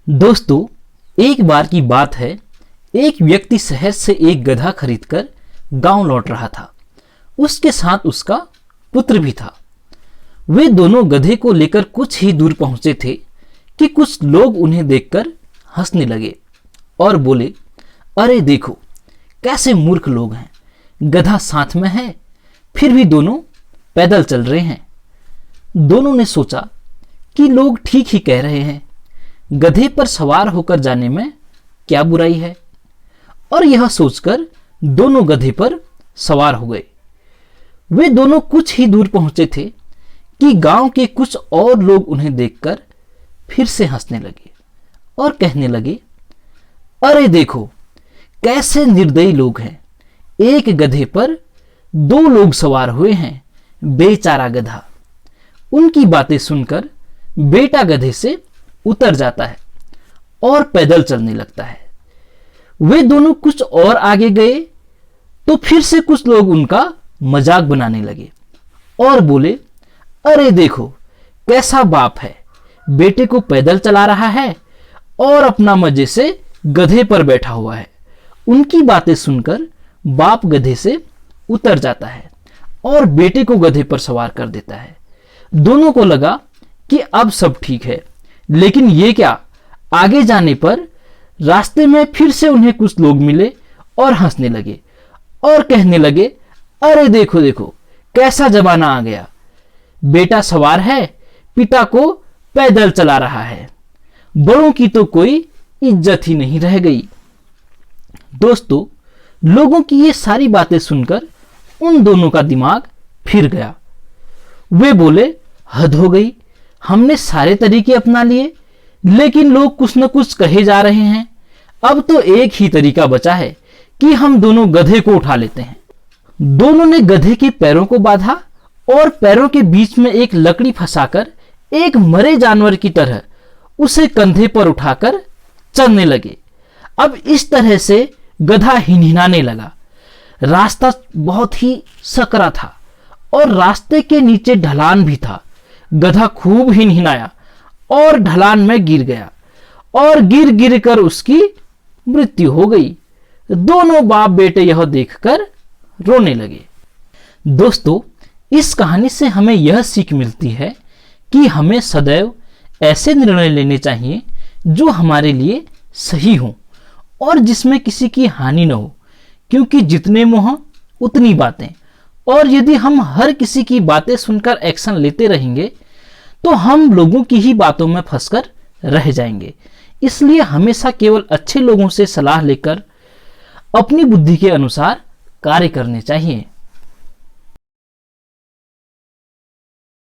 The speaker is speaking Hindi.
दोस्तों, एक बार की बात है। एक व्यक्ति शहर से एक गधा खरीदकर गांव लौट रहा था। उसके साथ उसका पुत्र भी था। वे दोनों गधे को लेकर कुछ ही दूर पहुंचे थे कि कुछ लोग उन्हें देखकर हंसने लगे और बोले, अरे देखो कैसे मूर्ख लोग हैं, गधा साथ में है फिर भी दोनों पैदल चल रहे हैं। दोनों ने सोचा कि लोग ठीक ही कह रहे हैं, गधे पर सवार होकर जाने में क्या बुराई है। और यह सोचकर दोनों गधे पर सवार हो गए। वे दोनों कुछ ही दूर पहुंचे थे कि गांव के कुछ और लोग उन्हें देखकर फिर से हंसने लगे और कहने लगे, अरे देखो कैसे निर्दयी लोग हैं, एक गधे पर दो लोग सवार हुए हैं, बेचारा गधा। उनकी बातें सुनकर बेटा गधे से उतर जाता है और पैदल चलने लगता है। वे दोनों कुछ और आगे गए तो फिर से कुछ लोग उनका मजाक बनाने लगे और बोले, अरे देखो कैसा बाप है, बेटे को पैदल चला रहा है और अपना मजे से गधे पर बैठा हुआ है। उनकी बातें सुनकर बाप गधे से उतर जाता है और बेटे को गधे पर सवार कर देता है। दोनों को लगा कि अब सब ठीक है, लेकिन ये क्या, आगे जाने पर रास्ते में फिर से उन्हें कुछ लोग मिले और हंसने लगे और कहने लगे, अरे देखो देखो कैसा जमाना आ गया, बेटा सवार है, पिता को पैदल चला रहा है, बड़ों की तो कोई इज्जत ही नहीं रह गई। दोस्तों, लोगों की ये सारी बातें सुनकर उन दोनों का दिमाग फिर गया। वे बोले, हद हो गई, हमने सारे तरीके अपना लिए लेकिन लोग कुछ न कुछ कहे जा रहे हैं। अब तो एक ही तरीका बचा है कि हम दोनों गधे को उठा लेते हैं। दोनों ने गधे के पैरों को बांधा और पैरों के बीच में एक लकड़ी फंसाकर एक मरे जानवर की तरह उसे कंधे पर उठाकर चलने लगे। अब इस तरह से गधा हिनहिनाने लगा। रास्ता बहुत ही सकरा था और रास्ते के नीचे ढलान भी था। गधा खूब हिनहिनाया और ढलान में गिर गया और गिर गिर कर उसकी मृत्यु हो गई। दोनों बाप बेटे यह देखकर रोने लगे। दोस्तों, इस कहानी से हमें यह सीख मिलती है कि हमें सदैव ऐसे निर्णय लेने चाहिए जो हमारे लिए सही हो और जिसमें किसी की हानि न हो, क्योंकि जितने मुंह उतनी बातें। और यदि हम हर किसी की बातें सुनकर एक्शन लेते रहेंगे तो हम लोगों की ही बातों में फंसकर रह जाएंगे। इसलिए हमेशा केवल अच्छे लोगों से सलाह लेकर अपनी बुद्धि के अनुसार कार्य करने चाहिए।